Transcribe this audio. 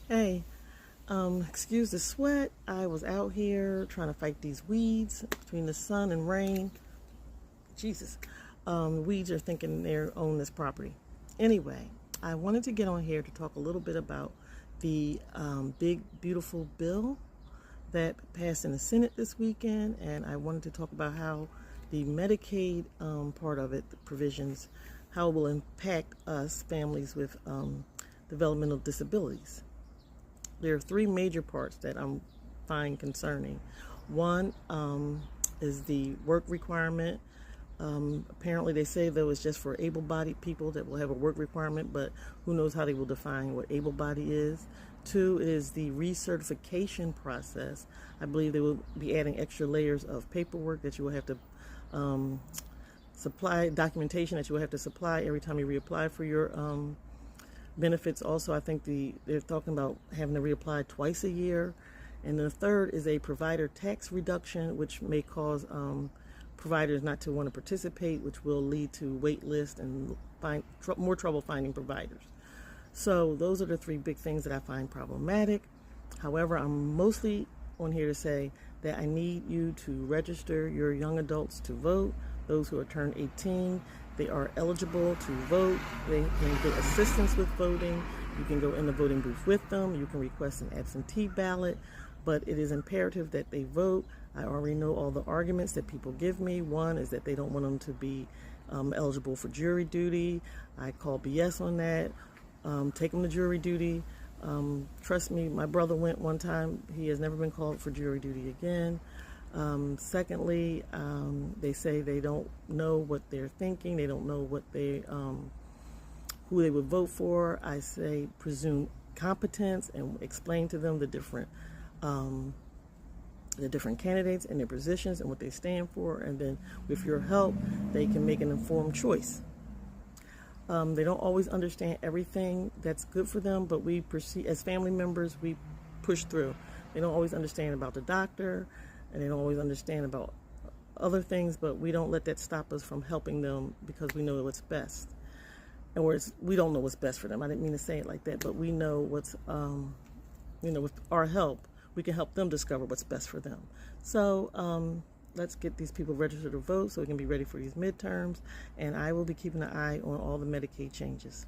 Hey, excuse the sweat. I was out here trying to fight these weeds between the sun and rain. Jesus. Weeds are thinking they own this property. Anyway, I wanted to get on here to talk a little bit about the big, beautiful bill that passed in the Senate this weekend, and I wanted to talk about how the Medicaid part of it, the provisions, how it will impact us, families with developmental disabilities. There are three major parts that I find concerning. One is the work requirement. Apparently they say though it's just for able-bodied people that will have a work requirement, but who knows how they will define what able-body is. Two is the recertification process. I believe they will be adding extra layers of paperwork that you will have to supply, documentation that you will have to supply every time you reapply for your benefits. Also, I think they're talking about having to reapply twice a year. And the third is a provider tax reduction, which may cause providers not to want to participate, which will lead to wait lists and more trouble finding providers. So those are the three big things that I find problematic. However, I'm mostly on here to say that I need you to register your young adults to vote. Those who are turned 18, they are eligible to vote. They can get assistance with voting. You can go in the voting booth with them. You can request an absentee ballot, but it is imperative that they vote. I already know all the arguments that people give me. One is that they don't want them to be eligible for jury duty. I call BS on that. Take them to jury duty. Trust me, my brother went one time. He has never been called for jury duty again. Secondly, they say they don't know what they're thinking. They don't know what who they would vote for. I say presume competence and explain to them the different candidates and their positions and what they stand for. And then with your help, they can make an informed choice. They don't always understand everything that's good for them, but we proceed as family members, we push through. They don't always understand about the doctor, and they don't always understand about other things, but we don't let that stop us from helping them because we know what's best. And we don't know what's best for them. I didn't mean to say it like that, but we know what's, with our help, we can help them discover what's best for them. So let's get these people registered to vote so we can be ready for these midterms. And I will be keeping an eye on all the Medicaid changes.